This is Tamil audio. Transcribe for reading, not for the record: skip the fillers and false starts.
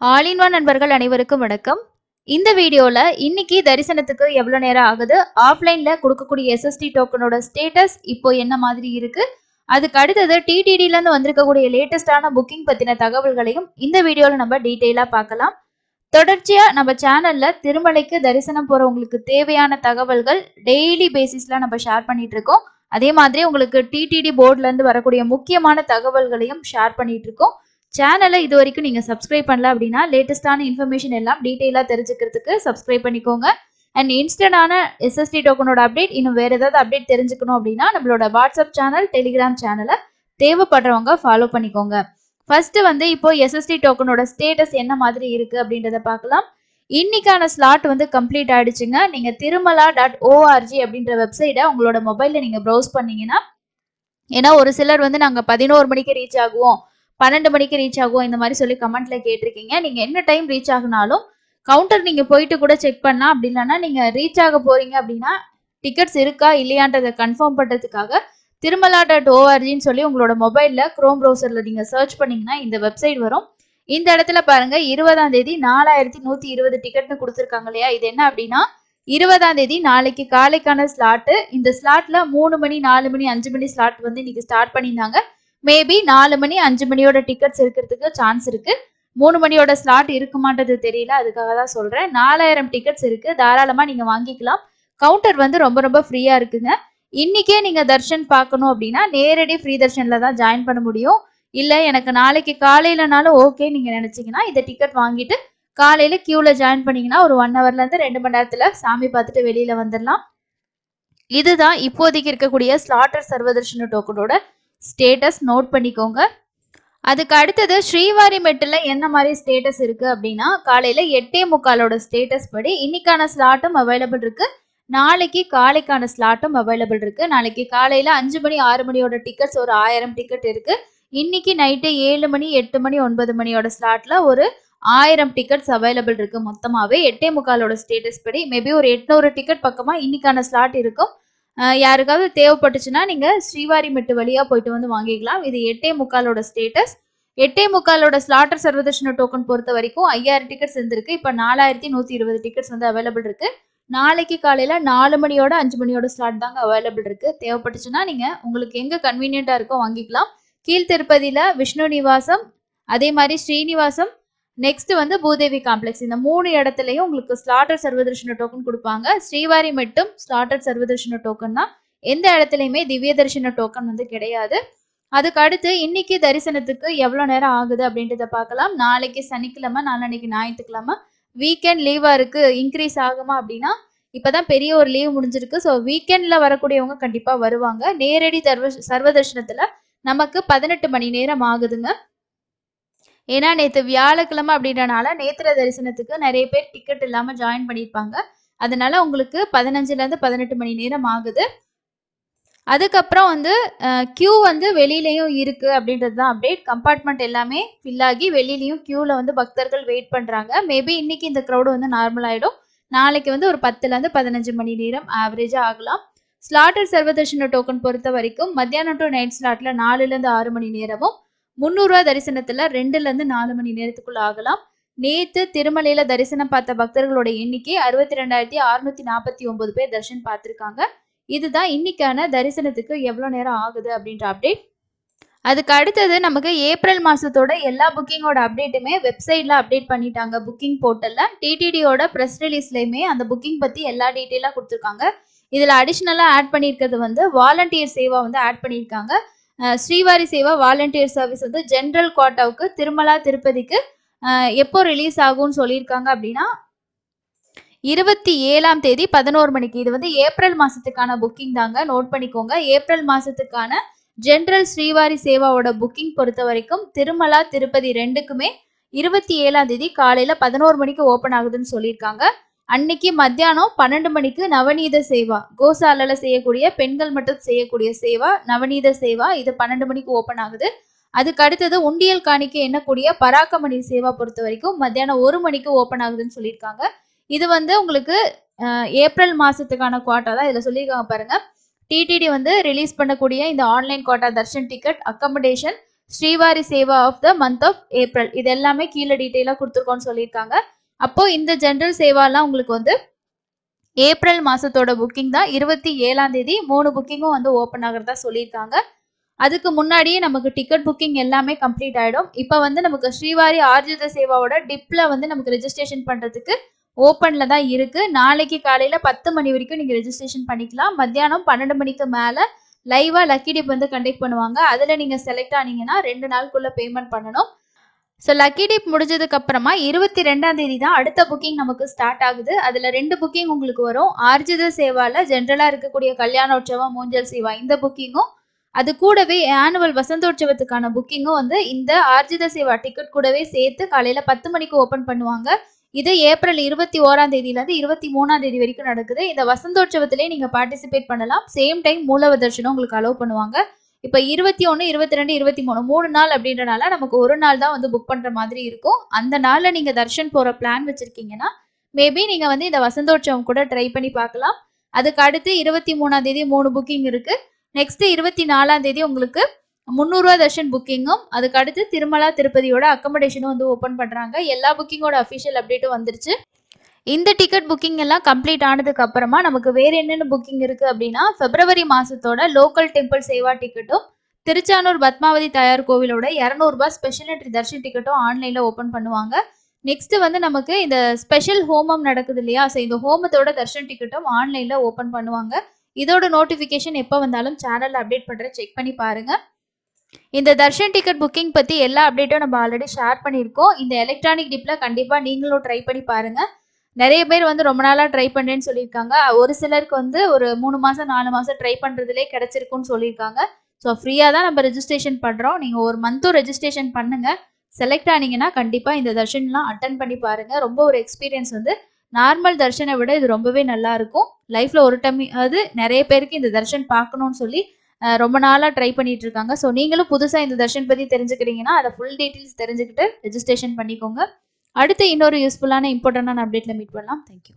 ஆல் இன் ஒன் நண்பர்கள் அனைவருக்கும் வணக்கம். இந்த வீடியோல இன்னைக்கு தரிசனத்துக்கு எவ்வளவு நேரம் ஆகுது, ஆஃப்லைன்ல கொடுக்கக்கூடிய எஸ்எஸ்டி டோக்கனோட ஸ்டேட்டஸ் இப்போ என்ன மாதிரி இருக்கு, அதுக்கு அடுத்தது டிடிடில இருந்து வந்திருக்கக்கூடிய லேட்டஸ்டான புக்கிங் பத்தின தகவல்களையும் இந்த வீடியோல நம்ம டீட்டெயிலா பார்க்கலாம். தொடர்ச்சியா நம்ம சேனல்ல திருமலைக்கு தரிசனம் போறவங்களுக்கு தேவையான தகவல்கள் டெய்லி பேசிஸ்ல நம்ம ஷேர் பண்ணிட்டு இருக்கோம். அதே மாதிரி உங்களுக்கு டிடிடி போர்ட்ல இருந்து வரக்கூடிய முக்கியமான தகவல்களையும் ஷேர் பண்ணிட்டு இருக்கோம். சேனலை இது வரைக்கும் நீங்க சப்ஸ்கிரைப் பண்ணல அப்படின்னா லேட்டஸ்டான இன்ஃபர்மேஷன் எல்லாம் டீட்டெயிலா தெரிஞ்சுக்கிறதுக்கு சப்ஸ்கிரைப் பண்ணிக்கோங்க. அண்ட் இன்ஸ்டன்டான எஸ்எஸ்டி டோக்கனோட அப்டேட் இன்னும் வேற ஏதாவது அப்டேட் தெரிஞ்சுக்கணும் அப்படின்னா நம்மளோட வாட்ஸ்அப் சேனல், டெலிகிராம் சேனலை தேவைப்படுறவங்க ஃபாலோ பண்ணிக்கோங்க. ஃபர்ஸ்ட் இப்போ எஸ்எஸ்டி டோக்கனோட ஸ்டேட்டஸ் என்ன மாதிரி இருக்கு அப்படின்றத பார்க்கலாம். இன்னைக்கான ஸ்லாட் கம்ப்ளீட் ஆயிடுச்சுங்க. நீங்க திருமலா.org அப்படின்ற வெப்சைட்டை உங்களோட மொபைல்ல நீங்க ப்ரௌஸ் பண்ணீங்கன்னா, ஏன்னா ஒரு சிலர் நாங்க 11 மணிக்கு ரீச் ஆகுவோம், 12 மணிக்கு ரீச் ஆகும் இந்த மாதிரி சொல்லி கமெண்ட்ல கேட்டிருக்கீங்க. நீங்க என்ன டைம் ரீச் ஆகுனாலும் கவுண்டர் நீங்க போயிட்டு கூட செக் பண்ணலாம். அப்படி இல்லைன்னா நீங்க ரீச் ஆக போறீங்க அப்படின்னா டிக்கெட்ஸ் இருக்கா இல்லையான்றதை கன்ஃபார்ம் பண்றதுக்காக திருமலா.orgன்னு சொல்லி உங்களோட மொபைல்ல குரோம் ப்ரௌசர்ல நீங்க சர்ச் பண்ணீங்கன்னா இந்த வெப்சைட் வரும். இந்த இடத்துல பாருங்க, 20ஆம் தேதி 4120 டிக்கெட்னு கொடுத்துருக்காங்க இல்லையா. இது என்ன அப்படின்னா 20ஆம் தேதி நாளைக்கு காலைக்கான ஸ்லாட்டு. இந்த ஸ்லாட்ல 3 மணி, 4 மணி, 5 மணி ஸ்லாட் இன்னைக்கு ஸ்டார்ட் பண்ணியிருந்தாங்க. மேபி 4 மணி 5 மணியோட டிக்கெட்ஸ் இருக்கிறதுக்கு சான்ஸ் இருக்கு. 3 மணியோட ஸ்லாட் இருக்குமான்றது தெரியல, அதுக்காக தான் சொல்றேன். 4000 டிக்கெட்ஸ் இருக்கு, தாராளமா நீங்க வாங்கிக்கலாம். கவுண்டர் ரொம்ப ரொம்ப ஃப்ரீயா இருக்குங்க. இன்னைக்கே நீங்க தர்ஷன் பார்க்கணும் அப்படின்னா நேரடி ஃப்ரீ தர்ஷன்ல தான் ஜாயின் பண்ண முடியும். இல்ல எனக்கு நாளைக்கு காலையிலனாலும் ஓகே நீங்க நினைச்சீங்கன்னா இந்த டிக்கெட் வாங்கிட்டு காலையில கியூல ஜாயின் பண்ணீங்கன்னா ஒரு 1 ஹவர்ல இருந்து 2 மணி நேரத்துல சாமி பார்த்துட்டு வெளியில வந்துடலாம். இதுதான் இப்போதைக்கு இருக்கக்கூடிய ஸ்லாட்டர் சர்வதர்ஷன டோக்கனோட ஸ்டேட்டஸ், நோட் பண்ணிக்கோங்க. அதுக்கு அடுத்தது ஸ்ரீவாரிமெட்டில் என்ன மாதிரி ஸ்டேட்டஸ் இருக்கு அப்படின்னா, காலையில 8:45 ஸ்டேட்டஸ் படி இன்னைக்கான ஸ்லாட்டும் அவைலபிள் இருக்கு, நாளைக்கு காலைக்கான ஸ்லாட்டும் அவைலபிள் இருக்கு. நாளைக்கு காலையில 5 மணி 6 மணியோட டிக்கெட்ஸ் ஒரு 1000 டிக்கெட் இருக்கு. இன்னைக்கு நைட்டு 7 மணி 8 மணி 9 மணியோட ஸ்லாட்ல ஒரு 1000 டிக்கெட்ஸ் அவைலபிள் இருக்கு. மொத்தமாவே 8:45 ஸ்டேட்டஸ் படி மேபி ஒரு 800 டிக்கெட் பக்கமா இன்னைக்கான ஸ்லாட் இருக்கும். யாருக்காவது தேவைப்பட்டுச்சுன்னா நீங்க ஸ்ரீவாரிமெட்டு வழியா போயிட்டு வாங்கிக்கலாம். இது 8:45 ஸ்டேட்டஸ். 8:45 ஸ்லாட்டர் சர்வதர்ஷன டோக்கன் பொறுத்த வரைக்கும் 5000 டிக்கெட்ஸ் இருந்திருக்கு. இப்போ 4120 டிக்கெட்ஸ் அவைலபிள் இருக்கு. நாளைக்கு காலையில 4 மணியோட 5 மணியோட ஸ்லாட் தாங்க அவைலபிள் இருக்கு. தேவைப்பட்டுச்சுன்னா நீங்க உங்களுக்கு எங்க கன்வீனியன்டா இருக்கோ வாங்கிக்கலாம். கீழ் திருப்பதியில விஷ்ணு நிவாசம், அதே மாதிரி ஸ்ரீனிவாசம், நெக்ஸ்ட் பூதேவி காம்ப்ளெக்ஸ், இந்த 3 இடத்துலயும் உங்களுக்கு ஸ்லாட்டர் சர்வதர்ஷன டோக்கன் கொடுப்பாங்க. ஸ்ரீவாரிமெட்டும் ஸ்லாட்டர் சர்வதர்ஷன டோக்கன் தான். எந்த இடத்துலயுமே திவ்ய தரிசன டோக்கன் கிடையாது. அதுக்கு அடுத்து இன்னைக்கு தரிசனத்துக்கு எவ்வளவு நேரம் ஆகுது அப்படின்றத பார்க்கலாம். நாளைக்கு சனிக்கிழமை, நாளைக்கு ஞாயிற்றுக்கிழமை வீக்கெண்ட் லீவா இருக்கு. இன்க்ரீஸ் ஆகுமா அப்படின்னா இப்பதான் பெரிய ஒரு லீவ் முடிஞ்சிருக்கு. ஸோ வீக்கெண்ட்ல வரக்கூடியவங்க கண்டிப்பா வருவாங்க. நேரடி சர்வதர்ஷனத்துல நமக்கு 18 மணி நேரம் ஆகுதுங்க. ஏன்னா நேற்று வியாழக்கிழமை அப்படின்றனால நேத்திர தரிசனத்துக்கு நிறைய பேர் டிக்கெட் இல்லாம ஜாயின் பண்ணியிருப்பாங்க. அதனால உங்களுக்கு 15ல இருந்து 18 மணி நேரம் ஆகுது. அதுக்கப்புறம் கியூ வெளியிலையும் இருக்கு அப்படின்றது தான் அப்டேட். கம்பார்ட்மெண்ட் எல்லாமே ஃபில் ஆகி வெளியிலையும் கியூல பக்தர்கள் வெயிட் பண்றாங்க. மேபி இன்னைக்கு இந்த க்ரௌடு நார்மல் ஆயிடும். நாளைக்கு ஒரு 10ல இருந்து 15 மணி நேரம் ஆவரேஜா ஆகலாம். ஸ்லாட்டர் சர்வதர்ஷன டோக்கன் பொறுத்த வரைக்கும் மத்தியானம் டு நைட் ஸ்லாட்ல 4ல இருந்து 6 மணி நேரமும், 300 ரூபா தரிசனத்துல 2ல இருந்து 4 மணி நேரத்துக்குள்ள ஆகலாம். நேத்து திருமலையில தரிசனம் பார்த்த பக்தர்களோட எண்ணிக்கை 62,649 பேர் தரிசனம் பார்த்திருக்காங்க. இதுதான் இன்னைக்கான தரிசனத்துக்கு எவ்வளவு நேரம் ஆகுது அப்படின்ற அப்டேட். அதுக்கு அடுத்தது நமக்கு ஏப்ரல் மாசத்தோட எல்லா புக்கிங்கோட அப்டேட்டுமே வெப்சைட்ல அப்டேட் பண்ணிட்டாங்க. புக்கிங் போர்ட்டல்ல டிடிடியோட ப்ரெஸ் ரிலீஸ்லயுமே அந்த புக்கிங் பத்தி எல்லா டீட்டெயிலா கொடுத்துருக்காங்க. இதுல அடிஷ்னலா ஆட் பண்ணியிருக்கிறது வாலண்டியர் சேவா ஆட் பண்ணியிருக்காங்க. Srivari seva volunteer service general குவாட்டாவுக்கு திருமலா திருப்பதிக்கு எப்போ ரிலீஸ் ஆகும்னு சொல்லியிருக்காங்க அப்படின்னா 27ஆம் தேதி 11 மணிக்கு. இது ஏப்ரல் மாசத்துக்கான புக்கிங் தாங்க, நோட் பண்ணிக்கோங்க. ஏப்ரல் மாசத்துக்கான ஜென்ரல் ஸ்ரீவாரி சேவாவோட புக்கிங் பொறுத்த வரைக்கும் திருமலா திருப்பதி ரெண்டுக்குமே 27ஆம் தேதி காலையில 11 மணிக்கு ஓபன் ஆகுதுன்னு சொல்லியிருக்காங்க. அன்னைக்கு மத்தியானம் 12 மணிக்கு நவநீத சேவா, கோசாலையில செய்யக்கூடிய பெண்கள் மட்டும் செய்யக்கூடிய சேவா நவநீத சேவா, இது 12 மணிக்கு ஓபன் ஆகுது. அதுக்கு அடுத்தது உண்டியல் காணிக்கை எண்ணக்கூடிய பராக்கமணி சேவா பொறுத்த வரைக்கும் மத்தியானம் 1 மணிக்கு ஓபன் ஆகுதுன்னு சொல்லியிருக்காங்க. இது உங்களுக்கு ஏப்ரல் மாசத்துக்கான குவாட்டா தான் இதுல சொல்லியிருக்காங்க பாருங்க. டிடிடி ரிலீஸ் பண்ணக்கூடிய இந்த online quota darshan ticket, accommodation, Srivari seva of the month of April. இது எல்லாமே கீழே டீட்டெயிலா கொடுத்துருக்கோம்னு சொல்லியிருக்காங்க. அப்போ இந்த ஜெனரல் சேவாலாம் உங்களுக்கு வந்து ஏப்ரல் மாசத்தோட புக்கிங் தான். 27ஆம் தேதி 3 புக்கிங்கும் வந்து ஓப்பன் ஆகிறதா சொல்லியிருக்காங்க. அதுக்கு முன்னாடியே நமக்கு டிக்கெட் புக்கிங் எல்லாமே கம்ப்ளீட் ஆயிடும். இப்போ வந்து நமக்கு ஸ்ரீவாரி ஆர்ஜித சேவாவோட டிப்ல வந்து நமக்கு ரெஜிஸ்ட்ரேஷன் பண்றதுக்கு ஓப்பன்ல தான் இருக்கு. நாளைக்கு காலையில 10 மணி வரைக்கும் நீங்க ரெஜிஸ்ட்ரேஷன் பண்ணிக்கலாம். மத்தியானம் 12 மணிக்கு மேல லைவா லக்கி டிப் வந்து கண்டக்ட் பண்ணுவாங்க. அதுல நீங்க செலக்ட் ஆனீங்கன்னா 2 நாளுக்குள்ள பேமெண்ட் பண்ணணும். ஸோ லக்கி டிப் முடிஞ்சதுக்கு அப்புறமா 22ஆம் தேதி தான் அடுத்த புக்கிங் நமக்கு ஸ்டார்ட் ஆகுது. அதுல 2 புக்கிங் உங்களுக்கு வரும். ஆர்ஜித சேவால ஜென்ரலா இருக்கக்கூடிய கல்யாணோற்சவம், மூஞ்சல் சேவா இந்த புக்கிங்கும், அது கூடவே ஆனுவல் வசந்தோற்சவத்துக்கான புக்கிங்கும் வந்து இந்த ஆர்ஜித சேவா டிக்கெட் கூடவே சேர்த்து காலையில 10 மணிக்கு ஓபன் பண்ணுவாங்க. இது ஏப்ரல் 21ஆம் தேதியிலிருந்து 23ஆம் தேதி வரைக்கும் நடக்குது. இந்த வசந்தோற்சவத்திலே நீங்க பார்ட்டிசிபேட் பண்ணலாம். சேம் டைம் மூலவ தர்ஷனம் உங்களுக்கு அலோவ் பண்ணுவாங்க. இப்போ 21, 22, 23 3 நாள் அப்படின்றனால நமக்கு ஒரு நாள் தான் வந்து புக் பண்ற மாதிரி இருக்கும். அந்த நாள்ல நீங்க தர்ஷன் போற பிளான் வச்சிருக்கீங்கன்னா மேபி நீங்க வந்து இந்த வசந்தோற்சவம் கூட ட்ரை பண்ணி பார்க்கலாம். அதுக்கு அடுத்து 23ஆம் தேதி 3 புக்கிங் இருக்கு. நெக்ஸ்ட் 24ஆம் தேதி உங்களுக்கு 300 ரூபா தர்ஷன் புக்கிங்கும், அதுக்கு அடுத்து திருமலா திருப்பதியோட அக்கமடேஷனும் வந்து ஓப்பன் பண்றாங்க. எல்லா புக்கிங்கோட அஃபிஷியல் அப்டேட்டும் வந்துருச்சு. இந்த டிக்கெட் புக்கிங் எல்லாம் கம்ப்ளீட் ஆனதுக்கு அப்புறமா நமக்கு வேற என்னென்ன புக்கிங் இருக்கு அப்படின்னா, பிப்ரவரி மாசத்தோட லோக்கல் டெம்பிள் சேவா டிக்கெட்டும், திருச்சானூர் பத்மாவதி தாயார் கோவிலோட 200 ரூபாய் ஸ்பெஷல் என்ட்ரி தர்ஷன் டிக்கெட்டும் ஆன்லைன்ல ஓப்பன் பண்ணுவாங்க. நெக்ஸ்ட் வந்து நமக்கு இந்த ஸ்பெஷல் ஹோமம் நடக்குது இல்லையா, ஸோ இந்த ஹோமத்தோட தர்ஷன் டிக்கெட்டும் ஆன்லைன்ல ஓப்பன் பண்ணுவாங்க. இதோட நோட்டிபிகேஷன் எப்போ வந்தாலும் சேனல்ல அப்டேட் பண்ற செக் பண்ணி பாருங்க. இந்த தர்ஷன் டிக்கெட் புக்கிங் பத்தி எல்லா அப்டேட்டும் நம்ம ஆல்ரெடி ஷேர் பண்ணியிருக்கோம். இந்த எலக்ட்ரானிக் டிப்ல கண்டிப்பா நீங்களும் ட்ரை பண்ணி பாருங்க. நிறைய பேர் வந்து ரொம்ப நாளா ட்ரை பண்ணேன்னு சொல்லியிருக்காங்க. ஒரு சிலருக்கு வந்து ஒரு 3 மாசம் 4 மாசம் ட்ரை பண்றதுலே கிடைச்சிருக்குன்னு சொல்லியிருக்காங்க. ஸோ ஃப்ரீயா தான் நம்ம ரெஜிஸ்ட்ரேஷன் பண்றோம். நீங்க ஒரு மந்த்தும் ரெஜிஸ்ட்ரேஷன் பண்ணுங்க. செலக்ட் ஆனீங்கன்னா கண்டிப்பா இந்த தர்ஷன்லாம் அட்டன் பண்ணி பாருங்க. ரொம்ப ஒரு எக்ஸ்பீரியன்ஸ் வந்து நார்மல் தர்ஷனை விட இது ரொம்பவே நல்லா இருக்கும். லைஃப்ல ஒரு டைம் அது நிறைய பேருக்கு இந்த தர்ஷன் பார்க்கணும்னு சொல்லி ரொம்ப நாளா ட்ரை பண்ணிட்டு இருக்காங்க. ஸோ நீங்களும் புதுசா இந்த தர்ஷன் பத்தி தெரிஞ்சுக்கிறீங்கன்னா அதை ஃபுல் டீட்டெயில்ஸ் தெரிஞ்சுக்கிட்டு ரெஜிஸ்ட்ரேஷன் பண்ணிக்கோங்க. அடுத்து இன்னொரு யூஸ்ஃபுல்லான இம்பார்ட்டன்டான அப்டேட்ல மீட் பண்ணலாம். தேங்க்யூ.